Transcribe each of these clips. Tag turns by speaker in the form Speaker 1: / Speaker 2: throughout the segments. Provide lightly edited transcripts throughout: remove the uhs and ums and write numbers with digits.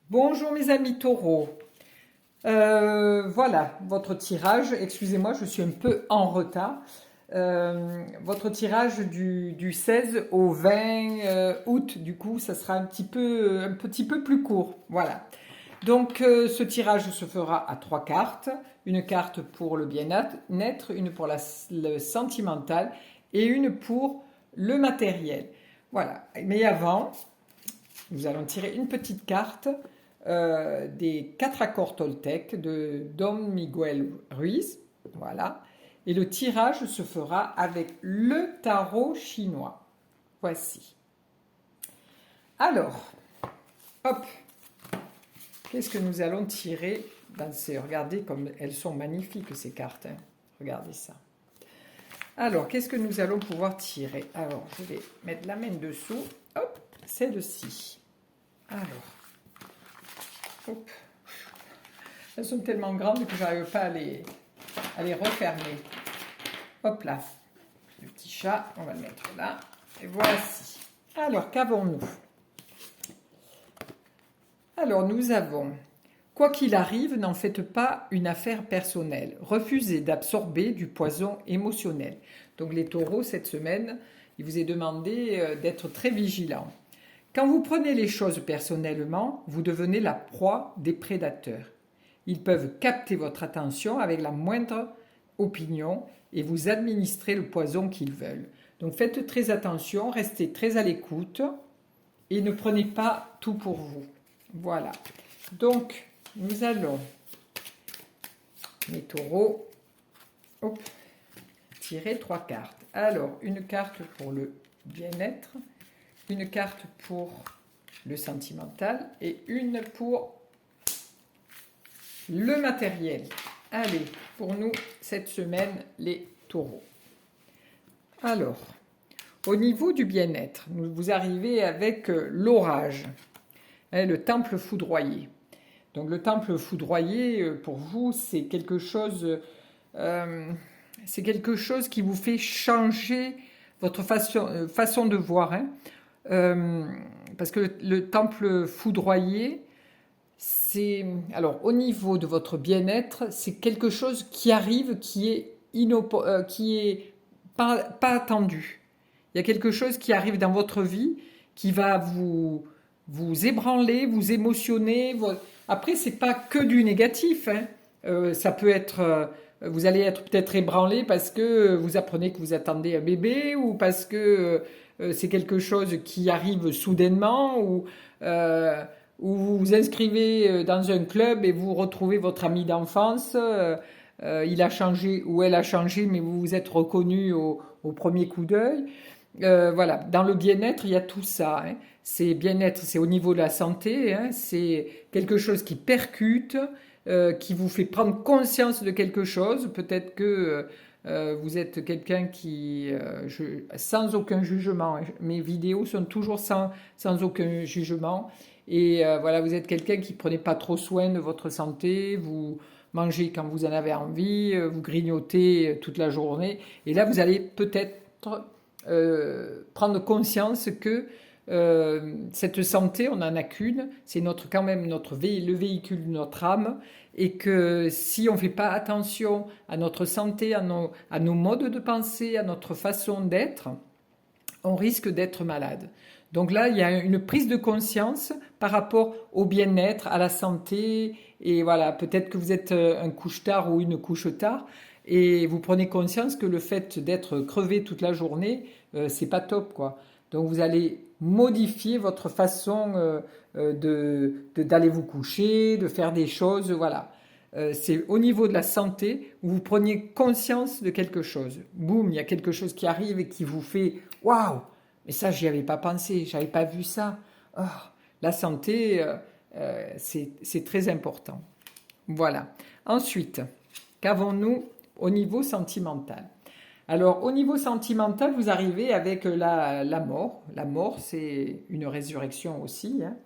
Speaker 1: Bonjour mes amis taureaux. Voilà votre tirage. Excusez-moi, je suis un peu en retard. Votre tirage du 16 au 20 août, du coup, ça sera un petit peu plus court. Voilà. Donc, ce tirage se fera à 3 cartes. Une carte pour le bien-être, une pour le sentimental et une pour le matériel. Voilà. Mais avant, nous allons tirer une petite carte des 4 accords Toltec de Don Miguel Ruiz. Voilà. Et le tirage se fera avec le tarot chinois. Voici. Alors, hop, qu'est-ce que nous allons tirer regardez comme elles sont magnifiques ces cartes. Hein. Regardez ça. Alors, qu'est-ce que nous allons pouvoir tirer? Alors, je vais mettre la main dessous. Hop, celle-ci. Alors, hop. Elles sont tellement grandes que je n'arrive pas à les refermer. Hop là. Le petit chat, on va le mettre là. Et voici. Alors, qu'avons-nous? Alors, nous avons, quoi qu'il arrive, n'en faites pas une affaire personnelle. Refusez d'absorber du poison émotionnel. Donc, les taureaux, cette semaine, il vous est demandé d'être très vigilants. Quand vous prenez les choses personnellement, vous devenez la proie des prédateurs. Ils peuvent capter votre attention avec la moindre opinion et vous administrer le poison qu'ils veulent. Donc faites très attention, restez très à l'écoute et ne prenez pas tout pour vous. Voilà. Donc nous allons, mes taureaux, hop, tirer 3 cartes. Alors, une carte pour le bien-être, une carte pour le sentimental et une pour le matériel. Allez, pour nous, cette semaine, les taureaux. Alors, au niveau du bien-être, vous arrivez avec l'orage, le temple foudroyé. Donc le temple foudroyé, pour vous, c'est quelque chose qui vous fait changer votre façon de voir. Hein. Parce que le temple foudroyé, alors au niveau de votre bien-être, c'est quelque chose qui arrive, qui est pas attendu. Il y a quelque chose qui arrive dans votre vie qui va vous ébranler, vous émotionner. Après, c'est pas que du négatif. Hein. Ça peut être, vous allez être peut-être ébranlé parce que vous apprenez que vous attendez un bébé ou parce que c'est quelque chose qui arrive soudainement ou vous vous inscrivez dans un club et vous retrouvez votre ami d'enfance. Il a changé ou elle a changé, mais vous vous êtes reconnu au premier coup d'œil. Voilà, dans le bien-être, il y a tout ça. Hein. C'est bien-être, c'est au niveau de la santé. Hein. C'est quelque chose qui percute, qui vous fait prendre conscience de quelque chose. Peut-être que vous êtes quelqu'un qui, sans aucun jugement, hein. Mes vidéos sont toujours sans aucun jugement. Et voilà, vous êtes quelqu'un qui ne prenait pas trop soin de votre santé, vous mangez quand vous en avez envie, vous grignotez toute la journée. Et là, vous allez peut-être prendre conscience que cette santé, on n'en a qu'une, c'est quand même le véhicule de notre âme, et que si on ne fait pas attention à notre santé, à nos modes de pensée, à notre façon d'être, on risque d'être malade. Donc là, il y a une prise de conscience par rapport au bien-être, à la santé, et voilà, peut-être que vous êtes un couche-tard ou une couche-tard, et vous prenez conscience que le fait d'être crevé toute la journée, c'est pas top, quoi. Donc vous allez modifier votre façon d'aller vous coucher, de faire des choses, voilà. C'est au niveau de la santé où vous preniez conscience de quelque chose. Boum, il y a quelque chose qui arrive et qui vous fait waouh, mais ça, j'y avais pas pensé, j'avais pas vu ça. Oh, la santé, c'est très important. Voilà. Ensuite, qu'avons-nous au niveau sentimental? Alors, au niveau sentimental, vous arrivez avec la mort. La mort, c'est une résurrection aussi. Hein.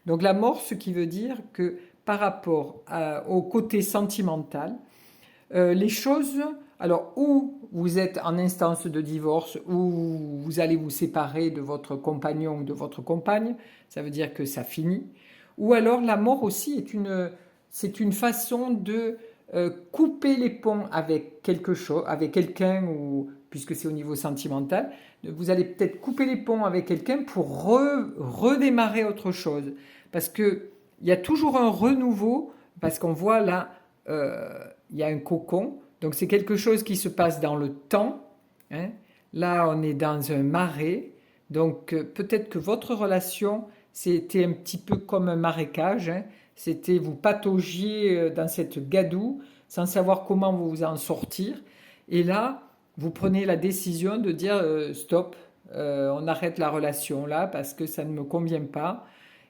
Speaker 1: Donc, la mort, ce qui veut dire que par rapport au côté sentimental, les choses, alors où vous êtes en instance de divorce, ou vous allez vous séparer de votre compagnon ou de votre compagne, ça veut dire que ça finit, Ou alors la mort aussi c'est une façon de couper les ponts avec quelque chose, avec quelqu'un, ou puisque c'est au niveau sentimental, vous allez peut-être couper les ponts avec quelqu'un pour redémarrer autre chose. Parce que il y a toujours un renouveau, parce qu'on voit là, il y a un cocon, donc c'est quelque chose qui se passe dans le temps, hein. Là, on est dans un marais, donc peut-être que votre relation, c'était un petit peu comme un marécage, hein. C'était vous pataugiez dans cette gadoue sans savoir comment vous en sortir. Et là, vous prenez la décision de dire stop, on arrête la relation là parce que ça ne me convient pas.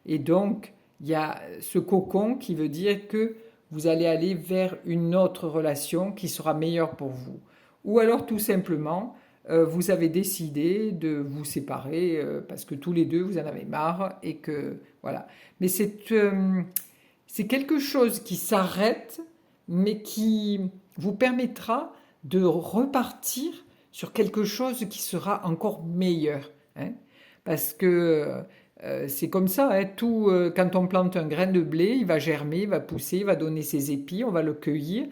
Speaker 1: Et donc, il y a ce cocon qui veut dire que vous allez aller vers une autre relation qui sera meilleure pour vous. Ou alors tout simplement, vous avez décidé de vous séparer parce que tous les deux vous en avez marre et que voilà. Mais c'est quelque chose qui s'arrête, mais qui vous permettra de repartir sur quelque chose qui sera encore meilleur, hein. Parce que c'est comme ça, hein, tout, quand on plante un grain de blé, il va germer, il va pousser, il va donner ses épis, on va le cueillir,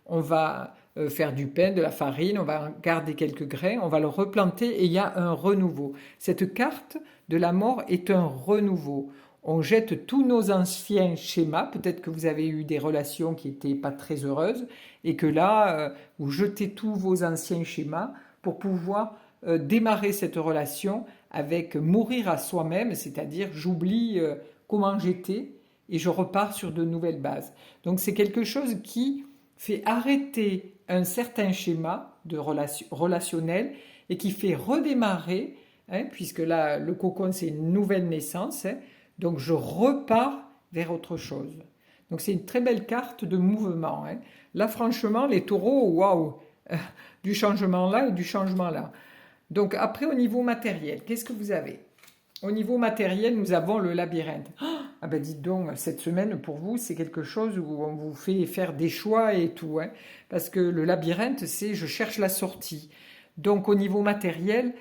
Speaker 1: on va faire du pain, de la farine, on va garder quelques grains, on va le replanter et il y a un renouveau. Cette carte de la mort est un renouveau. On jette tous nos anciens schémas, peut-être que vous avez eu des relations qui n'étaient pas très heureuses et que là, vous jetez tous vos anciens schémas pour pouvoir démarrer cette relation avec mourir à soi-même, c'est-à-dire j'oublie comment j'étais et je repars sur de nouvelles bases. Donc c'est quelque chose qui fait arrêter un certain schéma de relationnel et qui fait redémarrer, hein, puisque là le cocon c'est une nouvelle naissance, hein, donc je repars vers autre chose. Donc c'est une très belle carte de mouvement, hein. Là franchement les taureaux, waouh, du changement là et du changement là. Donc après au niveau matériel, qu'est-ce que vous avez? Au niveau matériel, nous avons le labyrinthe. Ah ben dites donc, cette semaine pour vous, c'est quelque chose où on vous fait faire des choix et tout, hein. Parce que le labyrinthe, c'est je cherche la sortie. Donc au niveau matériel,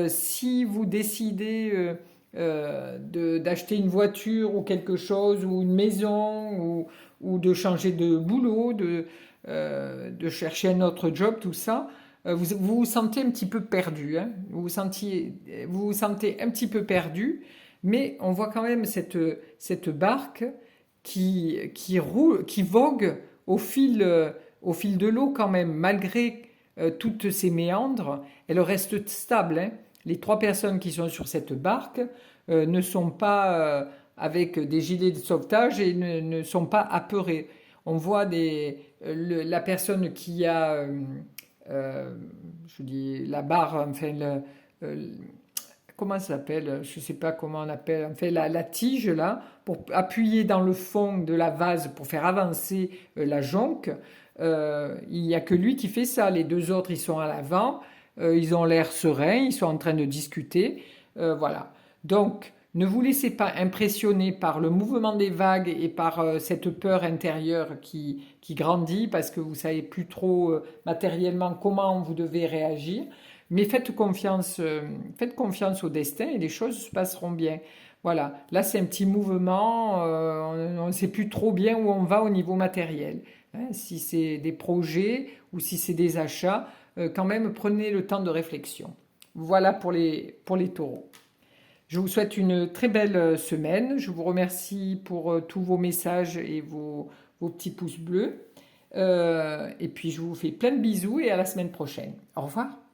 Speaker 1: si vous décidez d'acheter une voiture ou quelque chose, ou une maison, ou de changer de boulot, de chercher un autre job, tout ça, vous vous sentez un petit peu perdu, hein. Vous vous sentez un petit peu perdu, mais on voit quand même cette barque qui roule, qui vogue au fil de l'eau quand même, malgré toutes ces méandres, elle reste stable, hein. Les trois personnes qui sont sur cette barque ne sont pas avec des gilets de sauvetage et ne sont pas apeurées. On voit la personne qui a euh, je dis la barre, enfin, euh, comment ça s'appelle? Je ne sais pas comment on appelle, enfin, la tige là, pour appuyer dans le fond de la vase pour faire avancer la jonque. Il n'y a que lui qui fait ça. Les deux autres, ils sont à l'avant, ils ont l'air sereins, ils sont en train de discuter. Voilà. Donc, ne vous laissez pas impressionner par le mouvement des vagues et par cette peur intérieure qui grandit parce que vous ne savez plus trop matériellement comment vous devez réagir. Mais faites confiance au destin et les choses se passeront bien. Voilà, là c'est un petit mouvement, on ne sait plus trop bien où on va au niveau matériel, hein. Si c'est des projets ou si c'est des achats, quand même prenez le temps de réflexion. Voilà pour les taureaux. Je vous souhaite une très belle semaine. Je vous remercie pour tous vos messages et vos petits pouces bleus. Et puis je vous fais plein de bisous et à la semaine prochaine. Au revoir.